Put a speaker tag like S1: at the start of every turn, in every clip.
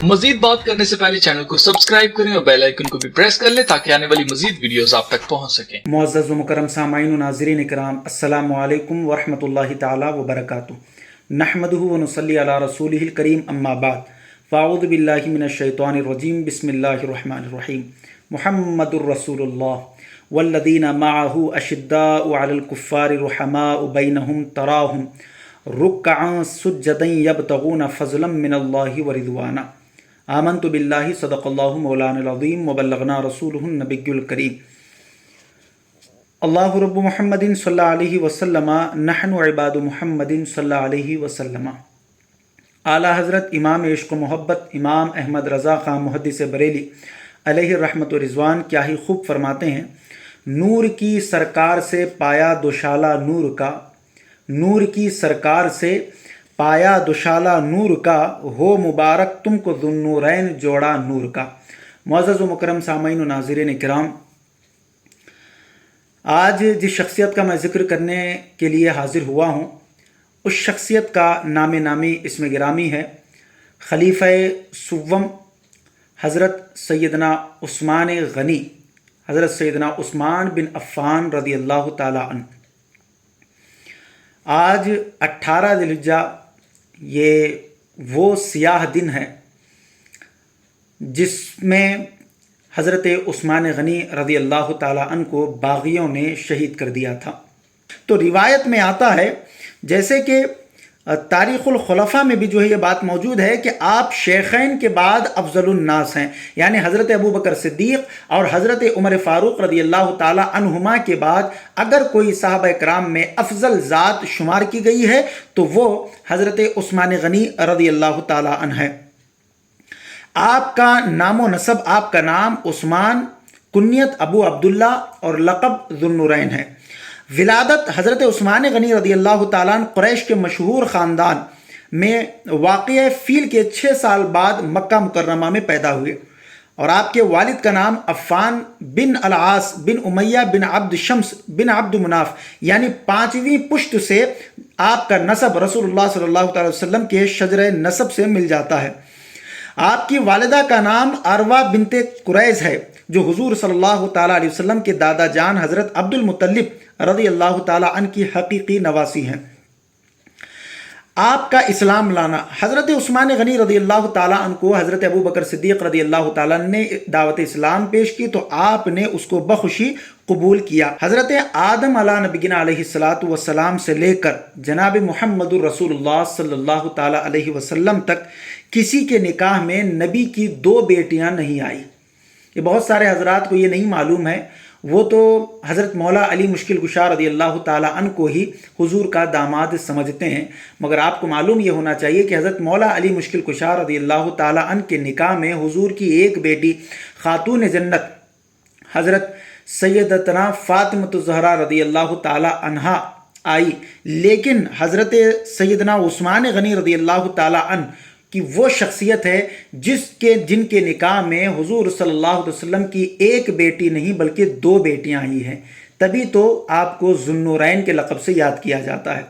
S1: मजीद बात करने से पहले चैनल को सब्सक्राइब करें और बेल आइकन को भी प्रेस कर लें ताकि आने वाली मजीद वीडियोस आप तक पहुंच सकें।
S2: मुअज़्ज़ज़ व मुकर्रम सामाईन व नाज़रीन किराम, अस्सलामु अलैकुम व रहमतुल्लाहि तआला व बरकातुहू। नहमदुहु व नुसल्ली अला रसूलिहिल करीम, अम्मा बाद। फ़अऊज़ु बिल्लाहि मिनश शैतानिर रजीम, बिस्मिल्लाहिर रहमानिर रहीम। मुहम्मदुर रसूलुल्लाह वल्लज़ीना मअहु अशिद्दाउ अलल कुफ़्फ़ारि रुहमाउ बैनहुम तराहुम रुक्अन सुज्जदन यब्तगून फ़ज़लन मिनल्लाहि व रिज़वाना। आमन्तु बिल्लाहि सदक़ल्लाहु मौलानाल अज़ीम व बल्लगना रसूलुहुन नबियुल करीम। अल्लाहु रब्बु मुहम्मदिन सल्लल्लाहु अलैहि वसल्लम नहनु इबादु मुहम्मदिन सल्लल्लाहु अलैहि वसल्लम। आला हज़रत इमाम इश्क़ व मोहब्बत इमाम अहमद रज़ा ख़ां मुहद्दिस बरेली अलैहि रहमत व रिज़वान क्या ही खूब फरमाते हैं, नूर की सरकार से पाया दुशाला नूर का, नूर की सरकार से पाया दुशाला नूर का, हो मुबारक तुमको ज़ुन्नूरैन जोड़ा नूर का। मुअज़्ज़ज़ व मुकर्रम सामाईन व नाज़रीन किराम, आज जिस शख्सियत का मैं ज़िक्र करने के लिए हाज़िर हुआ हूँ, उस शख्सियत का नाम नामी इसमें गिरामी है खलीफा-ए सुव्वम हज़रत सैयदना उस्मान गनी, हज़रत सैयदना उस्मान बिन अफ़्फ़ान रज़ियल्लाहु ताला अन्हु। आज 18 ज़िलहिज्जा ये वो सियाह दिन है जिसमें हज़रत उस्मान गनी रज़ियल्लाहु ताला अन्हु को बाग़ियों ने शहीद कर दिया था। तो रिवायत में आता है, जैसे कि तारीख़ुल खुलफ़ा में भी जो है ये बात मौजूद है कि आप शेखैन के बाद अफ़ज़लुन नास हैं, यानी हज़रत अबू बकर सिद्दीक़ और हज़रत उमर फ़ारूक़ रज़ियल्लाहु ताला अन्हुमा के बाद अगर कोई साहबा कराम में अफ़ज़ल ज़ात शुमार की गई है तो वो हज़रत उस्मान गनी रज़ियल्लाहु ताला अन्हु है। आपका नामो नसब, आपका नाम उस्मान, कुन्यत अबू अब्दुल्ला और लक़ब ज़ुन्नूरैन है। विलादत हज़रत उस्मान गनी रज़ियल्लाहु ताला अन्हु कुरैश के मशहूर ख़ानदान में वाक़िया फ़ील के 6 साल बाद मक्का मुकर्रमा में पैदा हुए और आपके वालिद का नाम अफ़्फ़ान बिन अल-आस बिन उमैया बिन अब्द शम्स बिन अब्द मुनाफ, यानी 5वीं पुश्त से आपका नसब रसूलुल्लाह सल्लल्लाहु अलैहि वसल्लम के शजरे नसब से मिल जाता है। आपकी वालिदा का नाम अरवा बिनते कुरैज़ है जो हुज़ूर सल्लल्लाहु ताला अलैहि वसल्लम के दादा जान हज़रत अब्दुल मुत्तलिब रज़ियल्लाहु ताला अन्हु की हकीकी नवासी हैं। आपका इस्लाम लाना, हज़रत उस्मान गनी रज़ियल्लाहु ताला अन्हु को हज़रत अबू बकर सिद्दीक़ रज़ियल्लाहु ताला अन्हु ने दावत इस्लाम पेश की तो आपने उसको बख़ुशी कबूल किया। हज़रत आदम अला नबीना अलैहिस्सलातु वस्सलाम से लेकर जनाब मुहम्मदुर रसूलुल्लाह सल्लल्लाहु ताला अलैहि वसल्लम तक किसी के निकाह में नबी की 2 बेटियां नहीं आई। ये बहुत सारे हज़रात को ये नहीं मालूम है, वो तो हज़रत मौला अली मुश्किल कुशा रज़ियल्लाहु ताला अन्हु को ही हुजूर का दामाद समझते हैं, मगर आपको मालूम ये होना चाहिए कि हज़रत मौला अली मुश्किल कुशा रज़ियल्लाहु ताला अन्हु के निकाह में हुजूर की एक बेटी खातून जन्नत हज़रत सैयदतना फ़ातिमतुज़ ज़हरा रज़ियल्लाहु ताला अन्हा आई, लेकिन हज़रत सैयदना उस्मान गनी रज़ियल्लाहु ताला अन्हु कि वो शख्सियत है जिनके निकाह में हुजूर सल्लल्लाहु अलैहि वसल्लम की एक बेटी नहीं बल्कि 2 बेटियां आई हैं, तभी तो आपको ज़ुन्नूरैन के लक़ब से याद किया जाता है।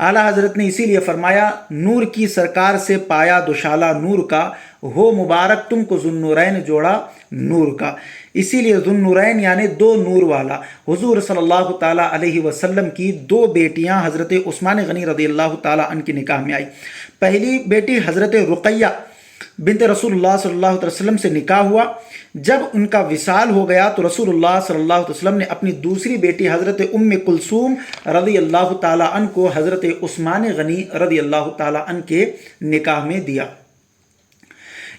S2: आला हज़रत ने इसीलिए फरमाया, नूर की सरकार से पाया दुशाला नूर का, हो मुबारक तुमको ज़ुन्नूरैन जोड़ा नूर का। इसीलिए ज़ुन्नूरैन यानी 2 नूर वाला। हुजूर सल्लल्लाहु ताला अलैहि वसल्लम की 2 बेटियां हज़रत उस्मान गनी रज़ियल्लाहु ताला अन्हु के निकाह में आई। पहली बेटी हज़रत रुक़ैया बिनते रसूलुल्लाह सल्लल्लाहु अलैहि वसल्लम से निकाह हुआ। जब उनका विसाल हो गया तो रसूलुल्लाह सल्लल्लाहु अलैहि वसल्लम ने अपनी दूसरी बेटी हज़रत उम्मे कुलसूम रज़ियल्लाहु ताला अन्हु को हज़रत उस्मान गनी रज़ियल्लाहु ताला अन्हु के निकाह में दिया।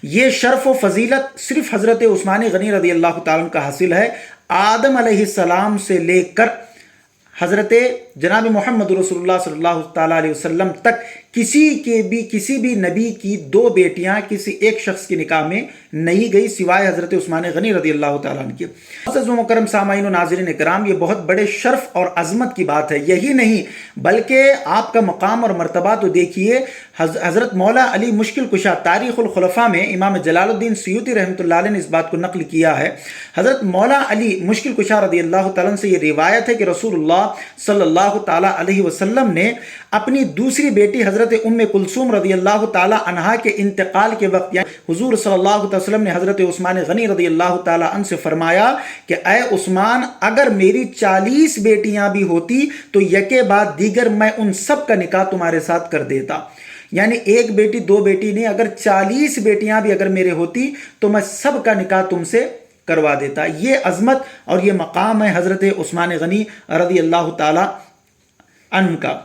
S2: ये शर्फ व फजीलत सिर्फ हज़रत उस्मान गनी रज़ियल्लाहु ताला अन्हु का हासिल है। आदम अलैहिस्सलाम से लेकर हज़रत जनाब मोहम्मद रसूलुल्लाह सल्लल्लाहु ताला अलैहि वसल्लम तक किसी भी नबी की 2 बेटियां किसी एक शख्स के निकाह में नहीं गई सिवाय हज़रत उस्मान गनी रज़ियल्लाहु ताला अन्हु के। मुअज़्ज़ज़ व मुकर्रम सामाईन व नाज़रीन किराम, ये बहुत बड़े शर्फ और अज़मत की बात है। यही नहीं बल्कि आपका मकाम और मर्तबा तो देखिए, हज़रत मौला अली मुश्किल कुशा तारीख़ुल खुलफ़ा में इमाम जलालुद्दीन सयूती रहमतुल्लाह अलैह ने इस बात को नक़ल किया है। हज़रत मौला अली मुश्किल कुशा रज़ियल्लाहु ताला अन्हु से ये रिवायत है कि रसूलुल्लाह सल्लल्लाहु सल्लल्लाहु ताला अलैहि वसल्लम ने अपनी दूसरी बेटी हज़रत उम्मे कुलसूम रज़ियल्लाहु ताला अन्हा के इंतकाल के वक्त हुजूर सल्लल्लाहु अलैहि वसल्लम ने हज़रत उस्मान गनी रज़ियल्लाहु ताला अन्हु से फरमाया कि ऐ उस्मान, अगर मेरी 40 बेटियां भी होती तो यके बाद दीगर मैं उन सब का निकाह तुम्हारे साथ कर देता। यानी एक बेटी दो बेटी नहीं, अगर 40 बेटियां भी अगर मेरे होती तो मैं सब का निकाह तुमसे करवा देता। ये अजमत और ये मकाम है हज़रत उस्मान गनी रज़ियल्लाहु ताला अन्हु का।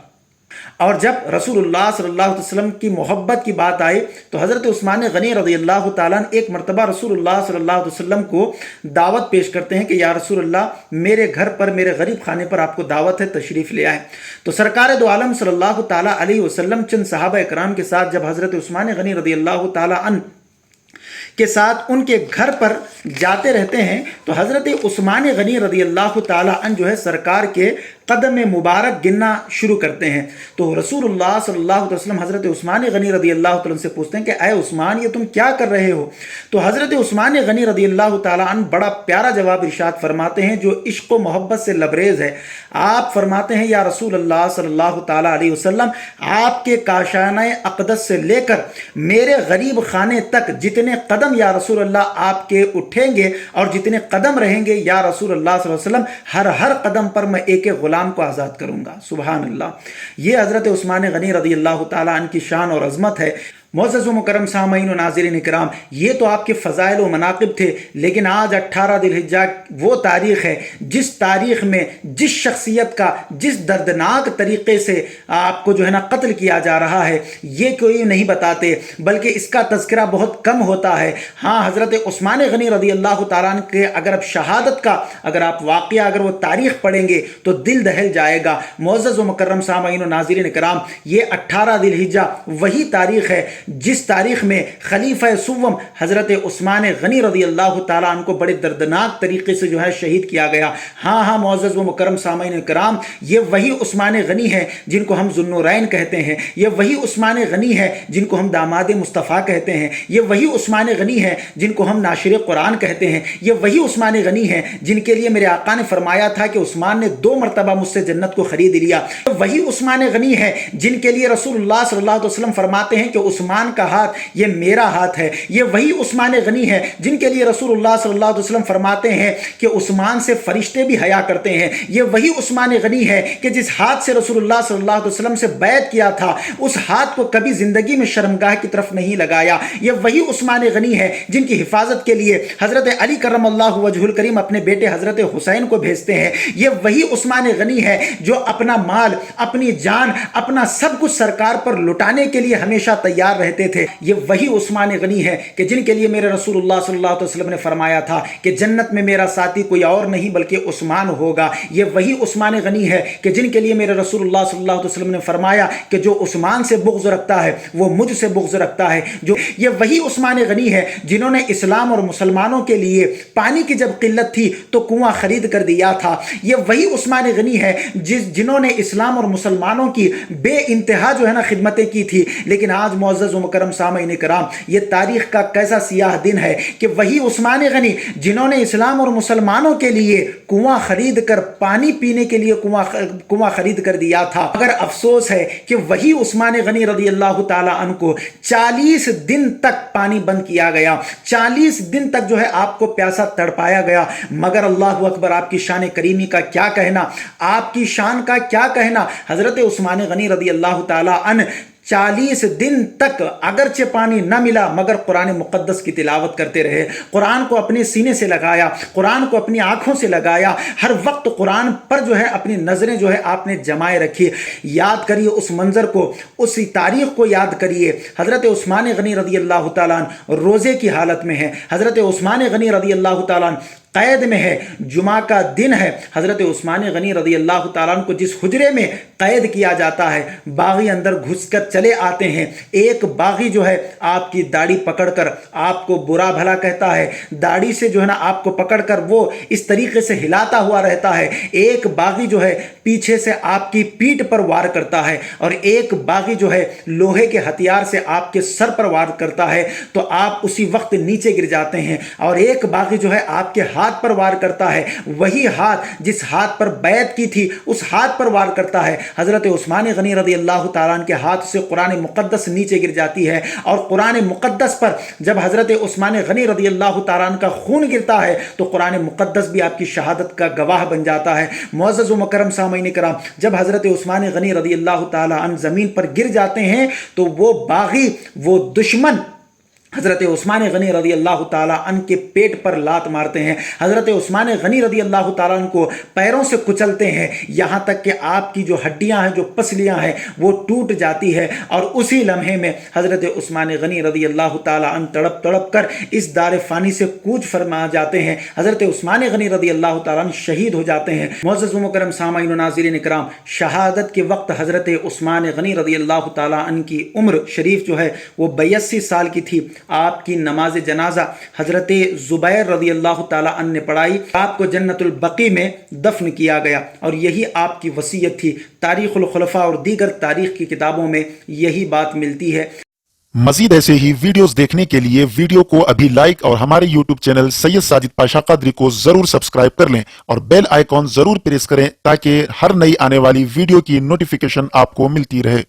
S2: और जब रसूलुल्लाह सल्लल्लाहु अलैहि वसल्लम की मोहब्बत की बात आई तो हज़रत उस्मान गनी रज़ियल्लाहु ताला एक मरतबा रसूलुल्लाह सल्लल्लाहु अलैहि वसल्लम को दावत पेश करते हैं कि या रसूलुल्लाह, मेरे घर पर, मेरे गरीब खाने पर आपको दावत है, तशरीफ़ ले आए। तो सरकार दो आलम सल्लल्लाहु ताला अलैहि वसल्लम चंद सहाबा इकराम के साथ जब हज़रत उस्मान गनी रज़ियल्लाहु ताला अन्हु के साथ उनके घर पर जाते रहते हैं तो हज़रत उस्मान गनी रज़ियल्लाहु ताला अन्हु जो है सरकार के कदम मुबारक गिनना शुरू करते हैं। तो रसूलुल्लाह सल्लल्लाहु अलैहि वसल्लम हज़रत उस्मान गनी रज़ियल्लाहु ताला से पूछते हैं कि ऐ उस्मान, ये तुम क्या कर रहे हो? तो हज़रत उस्मान गनी रज़ियल्लाहु ताला अन्हु बड़ा प्यारा जवाब इरशाद फरमाते हैं जो इश्क़ व मोहब्बत से लबरेज़ है। आप फरमाते हैं, या रसूलुल्लाह सल्लल्लाहु ताला अलैहि वसल्लम, आपके काशाने अक़दस से लेकर मेरे गरीब खाने तक जितने कदम या रसूलुल्लाह आपके उठेंगे और जितने कदम रहेंगे या रसूलुल्लाह सल्लल्लाहु अलैहि वसल्लम, हर हर कदम पर मैं एक एक गुलाम को आज़ाद करूँगा। सुभान अल्लाह। ये हज़रत उस्मान गनी रज़ियल्लाहु ताला अन्हु की शान और अज़मत है। मोअज़्ज़ज़ व मुकर्रम सामईन व नाज़रीन इकराम, ये तो आपके फ़ज़ाइल व मनाक़िब थे, लेकिन आज 18 ज़िलहिज्जा वो तारीख़ है जिस तारीख़ में जिस शख्सियत का जिस दर्दनाक तरीक़े से आपको जो है ना कत्ल किया जा रहा है, ये कोई नहीं बताते, बल्कि इसका तज़किरा बहुत कम होता है। हाँ, हज़रत उस्मान गनी रज़ियल्लाहु ताला अन्हु के अगर आप शहादत का अगर आप वाक़या अगर वो तारीख़ पढ़ेंगे तो दिल दहल जाएगा। मोअज़्ज़ज़ व मुकर्रम सामईन व नाज़रीन इकराम, ये 18 ज़िलहिज्जा वही तारीख़ है जिस तारीख में खलीफा सुव्वम हज़रत उस्मान गनी रज़ियल्लाहु ताला अन्हु को बड़े दर्दनाक तरीके से जो है शहीद किया गया। हाँ हाँ मुअज़्ज़ज़ व मुकर्रम सामईन किराम, ये वही उस्मान गनी है जिनको हम ज़ुन्नुरैन कहते हैं, ये वही उस्मान गनी है जिनको हम दामाद मुस्तफ़ा कहते हैं, ये वही उस्मान गनी है जिनको हम नाशिर कुरान कहते हैं, ये वही उस्मान गनी है जिनके लिए मेरे आका ने फरमाया था कि उस्मान ने 2 मरतबा मुझसे जन्नत को खरीद लिया। वही उस्मान गनी है जिनके लिए रसूलुल्लाह सल्लल्लाहु अलैहि वसल्लम फरमाते हैं कि उस्मान का हाथ ये मेरा हाथ है। ये वही उस्मान गनी है जिनके लिए रसूलुल्लाह सल्लल्लाहु अलैहि वसल्लम फरमाते हैं कि उस्मान से फरिश्ते भी हया करते हैं। ये वही उस्मान गनी है कि जिस हाथ से रसूलुल्लाह सल्लल्लाहु अलैहि वसल्लम से बैत किया था उस हाथ को कभी जिंदगी में शर्मगाह की तरफ नहीं लगाया। ये वही उस्मान गनी है जिनकी हिफाजत के लिए हजरत अली करमल्लाहु वजहुल करीम अपने बेटे हजरत हुसैन को भेजते हैं। ये वही उस्मान गनी है जो अपना माल, अपनी जान, अपना सब कुछ सरकार पर लुटाने के लिए हमेशा तैयार रहते थे। ये वही उस्मान गनी है कि जिनके लिए मेरे रसूलुल्लाह सल्लल्लाहु अलैहि वसल्लम ने फरमाया था कि जन्नत में मेरा साथी कोई और नहीं बल्कि उस्मान होगा। ये वही उस्मान गनी है कि जिनके लिए मेरे रसूलुल्लाह सल्लल्लाहु अलैहि वसल्लम ने फरमाया कि जो उस्मान से बुग़्ज़ रखता है वो मुझसे बुग़्ज़ रखता है। जो ये वही उस्मान गनी है जिन्होंने इस्लाम और मुसलमानों के लिए पानी की जब किल्लत थी तो कुआं खरीद कर दिया था। ये वही उस्मान गनी है जिन्होंने इस्लाम और मुसलमानों की बे इंतहा जो है ना खिदमतें की थी। लेकिन आज मुअज़्ज़ज़ व मुकर्रम सामईन किराम, ये तारीख़ का कैसा सियाह दिन है कि वही उस्मान गनी जिन्होंने इस्लाम और मुसलमानों के लिए कुआं खरीद कर पानी पीने के लिए कुआं खरीद कर दिया था। मगर अफसोस है कि वही उस्मान गनी रज़ियल्लाहु ताला अन्हु को 40 दिन तक पानी बंद किया गया, 40 दिन तक जो है आपको प्यासा तड़पाया गया। मगर अल्लाहु अकबर, आपकी शान करीमी का क्या कहना, आपकी शान का क्या कहना। हज़रत उस्मान गनी रज़ियल्लाहु ताला अन्हु 40 दिन तक अगरचे पानी न मिला मगर कुरान मुक़द्दस की तिलावत करते रहे। कुरान को अपने सीने से लगाया, कुरान को अपनी आँखों से लगाया, हर वक्त कुरान पर जो है अपनी नज़रें जो है आपने जमाए रखी। याद करिए उस मंज़र को, उस तारीख़ को याद करिए। हज़रत उस्मान गनी रज़ियल्लाहु ताला अन्हु रोज़े की हालत में है, हज़रत उस्मान गनी रज़ियल्लाहु ताला अन्हु कैद में है, जुमा का दिन है। हज़रत उस्मान गनी रज़ियल्लाहु ताला अन्हु को जिस हुजरे में कैद किया जाता है, बागी अंदर घुसकर चले आते हैं। एक बागी जो है आपकी दाढ़ी पकड़कर आपको बुरा भला कहता है, दाढ़ी से जो है ना आपको पकड़कर वो इस तरीके से हिलाता हुआ रहता है। एक बागी जो है पीछे से आपकी पीठ पर वार करता है और एक बागी जो है लोहे के हथियार से आपके सर पर वार करता है तो आप उसी वक्त नीचे गिर जाते हैं, और एक बागी जो है आपके हाथ पर वार करता है, वही हाथ जिस हाथ पर बैत की थी उस हाथ पर वार करता है। हजरत उस्मान गनी रज़ी अल्लाह ताला अन्हु के हाथ से कुरान मुक़द्दस नीचे गिर जाती है, और कुरान मुक़द्दस पर जब हजरत उस्मान गनी रज़ी अल्लाह ताला अन्हु का खून गिरता है तो कुरान मुक़द्दस भी आपकी शहादत का गवाह बन जाता है। मुअज़्ज़ज़ व मुकर्रम सामईन किराम, जब हजरत उस्मान गनी रज़ी अल्लाह ताला अन्हु ज़मीन पर गिर जाते हैं तो वो बागी, वो दुश्मन हज़रत उस्मान गनी रज़ी अल्लाह ताला अन्हु के पेट पर लात मारते हैं। हज़रत उस्मान गनी रज़ी अल्लाह ताला अन्हु को पैरों से कुचलते हैं, यहाँ तक कि आपकी जो हड्डियाँ हैं, जो पसलियाँ हैं, वो टूट जाती है। और उसी लम्हे में हज़रत उस्मान गनी रज़ी अल्लाह ताला अन्हु तड़प तड़प कर इस दार फ़ानी से कूच फरमा जाते हैं। हज़रत उस्मान गनी रज़ी अल्लाह ताला अन्हु शहीद हो जाते हैं। मुअज़्ज़ज़ व मुकर्रम सामईन व नाज़रीन किराम, शहादत के वक्त हज़रत उस्मान गनी रज़ी अल्लाह ताला अन्हु की उम्र शरीफ जो है वो 82 साल की थी। आपकी नमाज जनाजा हजरत ज़ुबैर रज़ी अल्लाह ताला अन्हु ने पढ़ाई, आपको जन्नतुल बकी में दफन किया गया, और यही आपकी वसीयत थी। तारीख़ुल खुलफ़ा और दीगर तारीख़ की किताबों में यही बात मिलती है।
S3: मजीद ऐसे ही वीडियोस देखने के लिए वीडियो को अभी लाइक और हमारे यूट्यूब चैनल सैयद साजिद पाशा क़द्री को जरूर सब्सक्राइब कर लें और बेल आइकॉन जरूर प्रेस करें ताकि हर नई आने वाली वीडियो की नोटिफिकेशन आपको मिलती रहे।